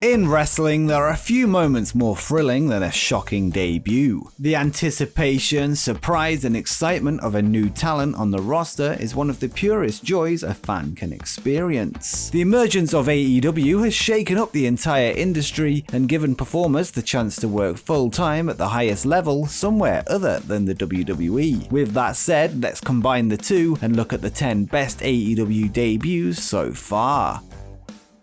In wrestling, there are a few moments more thrilling than a shocking debut. The anticipation, surprise, and excitement of a new talent on the roster is one of the purest joys a fan can experience. The emergence of AEW has shaken up the entire industry and given performers the chance to work full-time at the highest level somewhere other than the WWE. With that said, let's combine the two and look at the 10 best AEW debuts so far.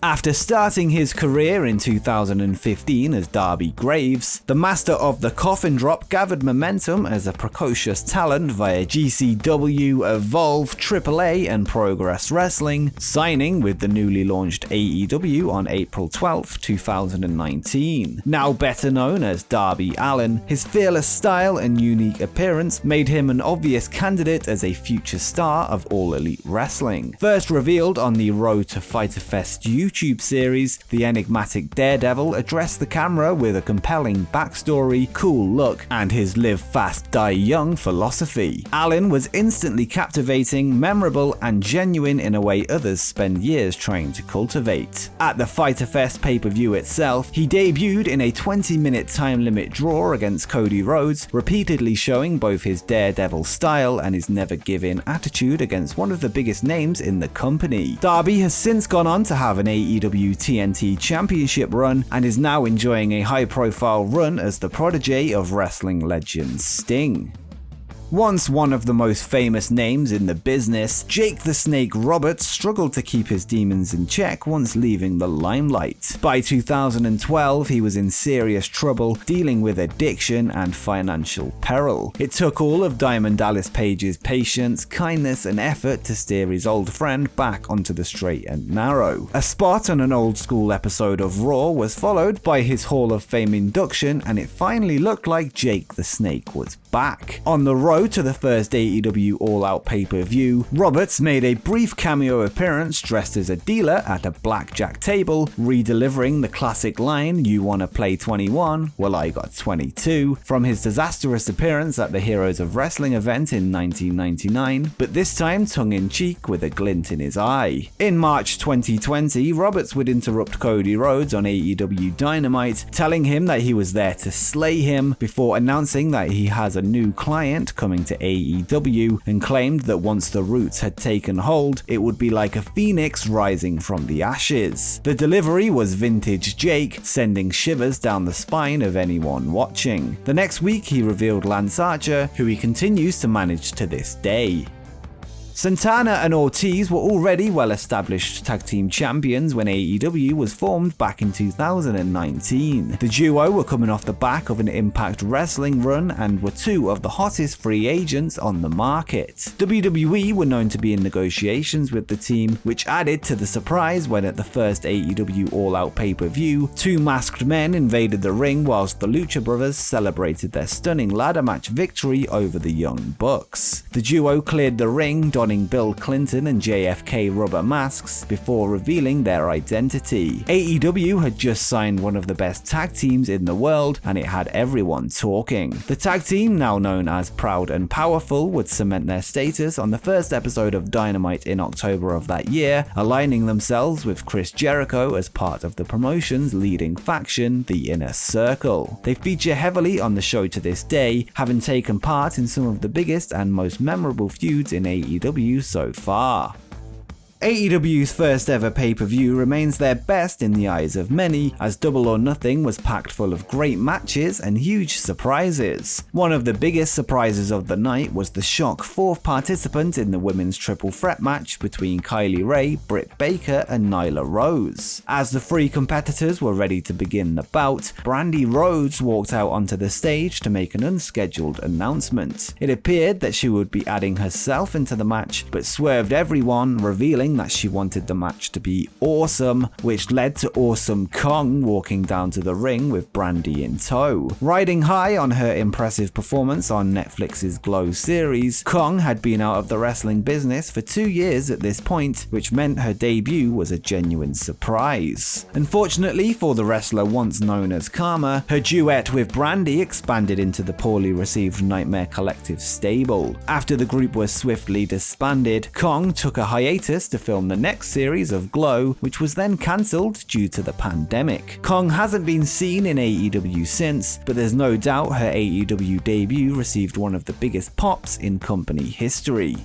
After starting his career in 2015 as Darby Graves, the master of the coffin drop gathered momentum as a precocious talent via GCW, Evolve, AAA, and Progress Wrestling, signing with the newly launched AEW on April 12, 2019. Now better known as Darby Allin, his fearless style and unique appearance made him an obvious candidate as a future star of All Elite Wrestling. First revealed on the Road to Fyter Fest YouTube series, the enigmatic Daredevil addressed the camera with a compelling backstory, cool look, and his live fast, die young philosophy. Allin was instantly captivating, memorable, and genuine in a way others spend years trying to cultivate. At the Fyter Fest pay-per-view itself, he debuted in a 20-minute time limit draw against Cody Rhodes, repeatedly showing both his Daredevil style and his never-give-in attitude against one of the biggest names in the company. Darby has since gone on to have an AEW TNT Championship run and is now enjoying a high-profile run as the protege of wrestling legend Sting. Once one of the most famous names in the business, Jake the Snake Roberts struggled to keep his demons in check once leaving the limelight. By 2012, he was in serious trouble, dealing with addiction and financial peril. It took all of Diamond Dallas Page's patience, kindness, and effort to steer his old friend back onto the straight and narrow. A spot on an old school episode of Raw was followed by his Hall of Fame induction, and it finally looked like Jake the Snake was back. On the road to the first AEW All Out pay-per-view, Roberts made a brief cameo appearance dressed as a dealer at a blackjack table, re-delivering the classic line, "You wanna play 21? Well, I got 22, from his disastrous appearance at the Heroes of Wrestling event in 1999, but this time tongue-in-cheek with a glint in his eye. In March 2020, Roberts would interrupt Cody Rhodes on AEW Dynamite, telling him that he was there to slay him, before announcing that he has a new client coming to AEW, and claimed that once the roots had taken hold, it would be like a phoenix rising from the ashes. The delivery was vintage Jake, sending shivers down the spine of anyone watching. The next week he revealed Lance Archer, who he continues to manage to this day. Santana and ORTIZ were already well-established tag team champions when AEW was formed back in 2019. The duo were coming off the back of an Impact Wrestling run and were two of the hottest free agents on the market. WWE were known to be in negotiations with the team, which added to the surprise when at the first AEW All Out pay-per-view, two masked men invaded the ring whilst the Lucha Brothers celebrated their stunning ladder match victory over the Young Bucks. The duo cleared the ring, donning Bill Clinton and JFK rubber masks before revealing their identity. AEW had just signed one of the best tag teams in the world, and it had everyone talking. The tag team, now known as Proud and Powerful, would cement their status on the first episode of Dynamite in October of that year, aligning themselves with Chris Jericho as part of the promotion's leading faction, the Inner Circle. They feature heavily on the show to this day, having taken part in some of the biggest and most memorable feuds in AEW so far. AEW's first ever pay-per-view remains their best in the eyes of many, as Double or Nothing was packed full of great matches and huge surprises. One of the biggest surprises of the night was the shock fourth participant in the women's triple threat match between Kylie Rae, Britt Baker, and Nyla Rose. As the three competitors were ready to begin the bout, Brandi Rhodes walked out onto the stage to make an unscheduled announcement. It appeared that she would be adding herself into the match, but swerved everyone, revealing that she wanted the match to be awesome, which led to Awesome Kong walking down to the ring with Brandi in tow. Riding high on her impressive performance on Netflix's Glow series, Kong had been out of the wrestling business for 2 years at this point, which meant her debut was a genuine surprise. Unfortunately for the wrestler once known as Karma, her duet with Brandi expanded into the poorly received Nightmare Collective stable. After the group was swiftly disbanded, Kong took a hiatus to film the next series of Glow, which was then cancelled due to the pandemic. Kong hasn't been seen in AEW since, but there's no doubt her AEW debut received one of the biggest pops in company history.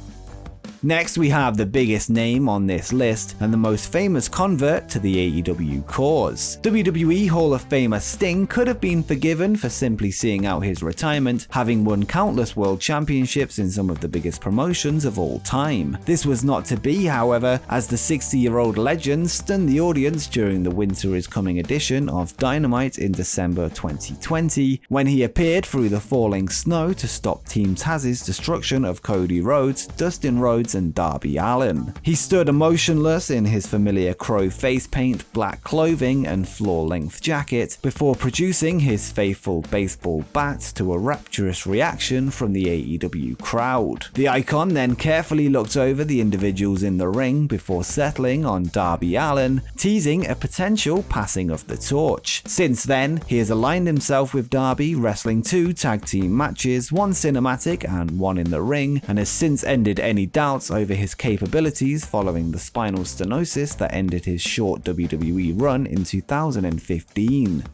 Next, we have the biggest name on this list and the most famous convert to the AEW cause. WWE Hall of Famer Sting could have been forgiven for simply seeing out his retirement, having won countless world championships in some of the biggest promotions of all time. This was not to be, however, as the 60-year-old legend stunned the audience during the Winter is Coming edition of Dynamite in December 2020, when he appeared through the falling snow to stop Team Taz's destruction of Cody Rhodes, Dustin Rhodes, and Darby Allin. He stood emotionless in his familiar crow face paint, black clothing, and floor-length jacket before producing his faithful baseball bat to a rapturous reaction from the AEW crowd. The icon then carefully looked over the individuals in the ring before settling on Darby Allin, teasing a potential passing of the torch. Since then, he has aligned himself with Darby, wrestling 2 tag team matches, 1 cinematic and 1 in the ring, and has since ended any doubts over his capabilities following the spinal stenosis that ended his short WWE run in 2015.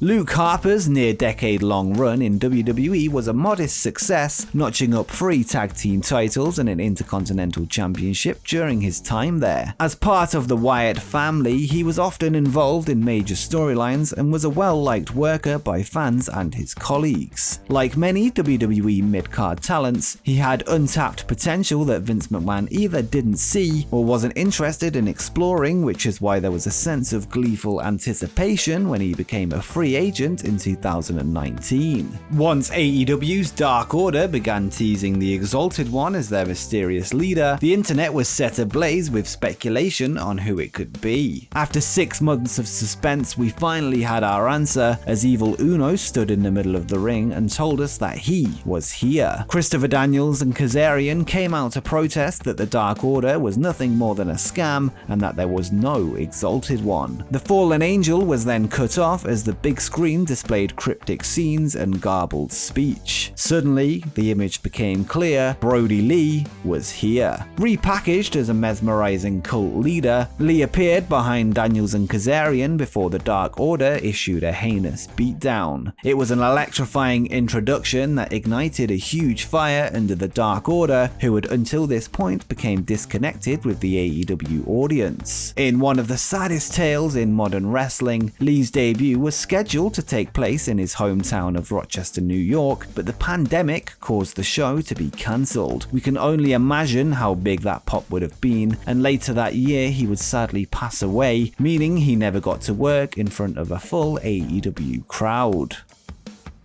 Luke Harper's near-decade-long run in WWE was a modest success, notching up 3 tag team titles and an Intercontinental Championship during his time there. As part of the Wyatt family, he was often involved in major storylines and was a well-liked worker by fans and his colleagues. Like many WWE mid-card talents, he had untapped potential that Vince McMahon either didn't see or wasn't interested in exploring, which is why there was a sense of gleeful anticipation when he became a free agent in 2019. Once AEW's Dark Order began teasing the Exalted One as their mysterious leader, the internet was set ablaze with speculation on who it could be. After 6 months of suspense, we finally had our answer, as Evil Uno stood in the middle of the ring and told us that he was here. Christopher Daniels and Kazarian came out to protest that the Dark Order was nothing more than a scam and that there was no Exalted One. The Fallen Angel was then cut off as the big screen displayed cryptic scenes and garbled speech. Suddenly, the image became clear: Brody Lee was here. Repackaged as a mesmerizing cult leader, Lee appeared behind Daniels and Kazarian before the Dark Order issued a heinous beatdown. It was an electrifying introduction that ignited a huge fire under the Dark Order, who had until this point became disconnected with the AEW audience. In one of the saddest tales in modern wrestling, Lee's debut was scheduled to take place in his hometown of Rochester, New York, but the pandemic caused the show to be cancelled. We can only imagine how big that pop would have been, and later that year he would sadly pass away, meaning he never got to work in front of a full AEW crowd.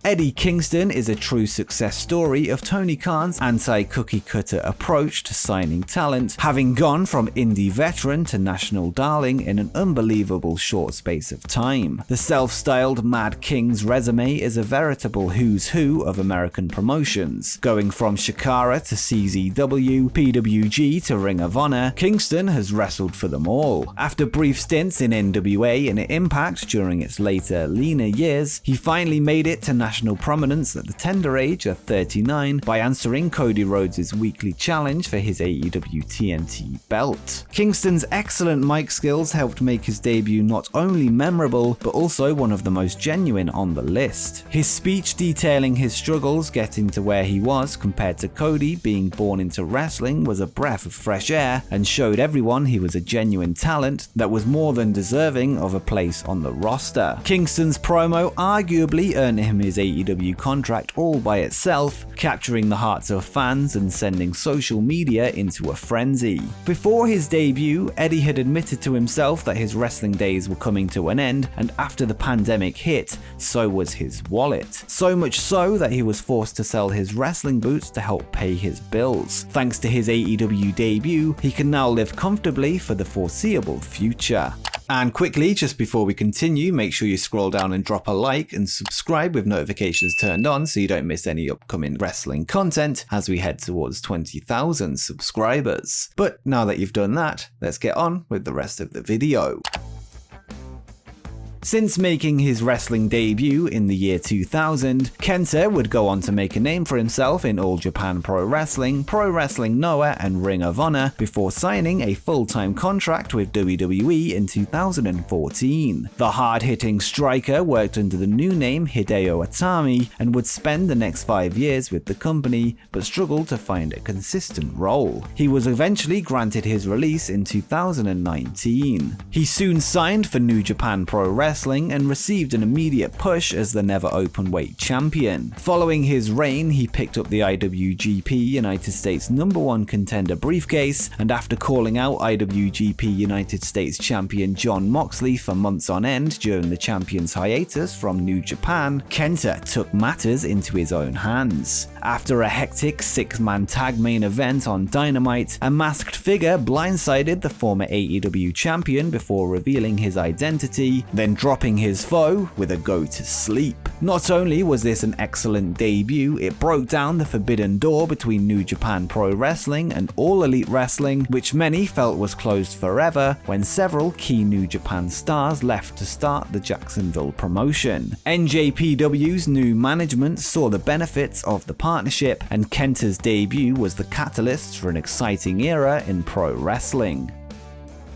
Eddie Kingston is a true success story of Tony Khan's anti-cookie cutter approach to signing talent, having gone from indie veteran to national darling in an unbelievable short space of time. The self-styled Mad King's resume is a veritable who's who of American promotions. Going from Shakara to CZW, PWG to Ring of Honor, Kingston has wrestled for them all. After brief stints in NWA and Impact during its later, leaner years, he finally made it to national prominence at the tender age of 39 by answering Cody Rhodes' weekly challenge for his AEW TNT belt. Kingston's excellent mic skills helped make his debut not only memorable, but also one of the most genuine on the list. His speech detailing his struggles getting to where he was compared to Cody being born into wrestling was a breath of fresh air and showed everyone he was a genuine talent that was more than deserving of a place on the roster. Kingston's promo arguably earned him his AEW contract all by itself, capturing the hearts of fans and sending social media into a frenzy. Before his debut, Eddie had admitted to himself that his wrestling days were coming to an end, and after the pandemic hit, so was his wallet. So much so that he was forced to sell his wrestling boots to help pay his bills. Thanks to his AEW debut, he can now live comfortably for the foreseeable future. And quickly, just before we continue, make sure you scroll down and drop a like and subscribe with notifications turned on so you don't miss any upcoming wrestling content as we head towards 20,000 subscribers. But now that you've done that, let's get on with the rest of the video. Since making his wrestling debut in the year 2000, Kenta would go on to make a name for himself in All Japan Pro-Wrestling, Pro-Wrestling Noah, and Ring of Honor before signing a full-time contract with WWE in 2014. The hard-hitting striker worked under the new name Hideo Itami and would spend the next 5 years with the company, but struggled to find a consistent role. He was eventually granted his release in 2019. He soon signed for New Japan Pro-Wrestling and received an immediate push as the never openweight champion. Following his reign, he picked up the IWGP United States #1 contender briefcase, and after calling out IWGP United States champion Jon Moxley for months on end during the champion's hiatus from New Japan, Kenta took matters into his own hands. After a hectic 6-man tag main event on Dynamite, a masked figure blindsided the former AEW champion before revealing his identity, then dropping his foe with a go to sleep. Not only was this an excellent debut, it broke down the forbidden door between New Japan Pro-Wrestling and All Elite Wrestling, which many felt was closed forever when several key New Japan stars left to start the Jacksonville promotion. NJPW's new management saw the benefits of the partnership, and Kenta's debut was the catalyst for an exciting era in pro wrestling.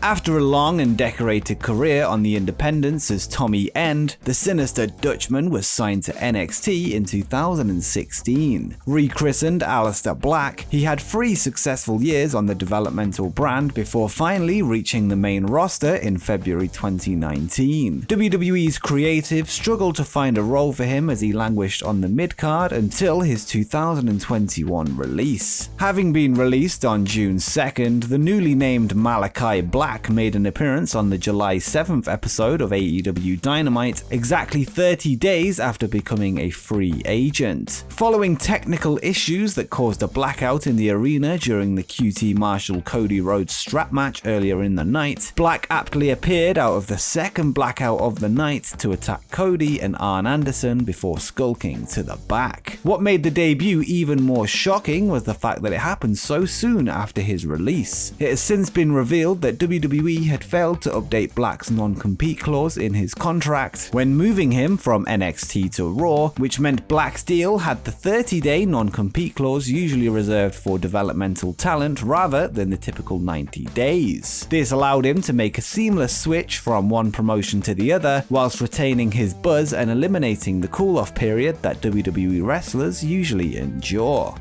After a long and decorated career on the independents as Tommy End, the sinister Dutchman was signed to NXT in 2016. Rechristened Malakai Black, he had 3 successful years on the developmental brand before finally reaching the main roster in February 2019. WWE's creative struggled to find a role for him as he languished on the mid-card until his 2021 release. Having been released on June 2nd, the newly named Malakai Black made an appearance on the July 7th episode of AEW Dynamite, exactly 30 days after becoming a free agent. Following technical issues that caused a blackout in the arena during the QT Marshall Cody Rhodes strap match earlier in the night, Black aptly appeared out of the second blackout of the night to attack Cody and Arn Anderson before skulking to the back. What made the debut even more shocking was the fact that it happened so soon after his release. It has since been revealed that WWE had failed to update Black's non-compete clause in his contract when moving him from NXT to Raw, which meant Black's deal had the 30-day non-compete clause usually reserved for developmental talent rather than the typical 90 days. This allowed him to make a seamless switch from one promotion to the other whilst retaining his buzz and eliminating the cool-off period that WWE wrestlers usually endure.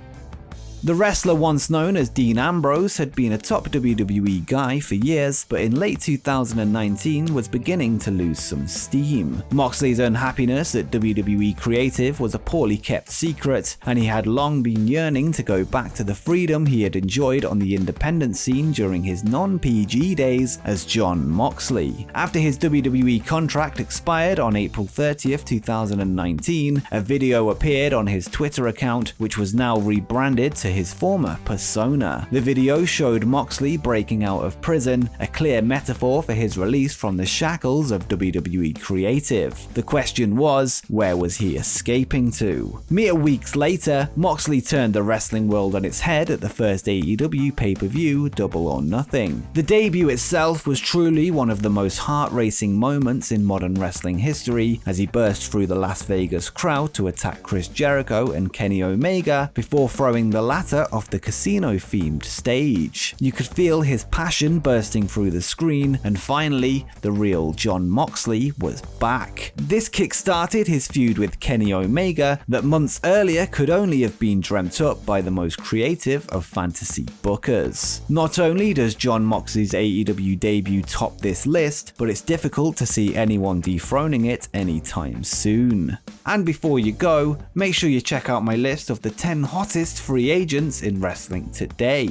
The wrestler once known as Dean Ambrose had been a top WWE guy for years, but in late 2019 was beginning to lose some steam. Moxley's unhappiness at WWE Creative was a poorly kept secret, and he had long been yearning to go back to the freedom he had enjoyed on the independent scene during his non-PG days as Jon Moxley. After his WWE contract expired on April 30th, 2019, a video appeared on his Twitter account, which was now rebranded to his former persona. The video showed Moxley breaking out of prison, a clear metaphor for his release from the shackles of WWE Creative. The question was, where was he escaping to? Mere weeks later, Moxley turned the wrestling world on its head at the first AEW pay-per-view, Double or Nothing. The debut itself was truly one of the most heart-racing moments in modern wrestling history, as he burst through the Las Vegas crowd to attack Chris Jericho and Kenny Omega before throwing the latter off the casino-themed stage. You could feel his passion bursting through the screen, and finally, the real Jon Moxley was back. This kick-started his feud with Kenny Omega that months earlier could only have been dreamt up by the most creative of fantasy bookers. Not only does Jon Moxley's AEW debut top this list, but it's difficult to see anyone dethroning it anytime soon. And before you go, make sure you check out my list of the 10 hottest free agents in wrestling today.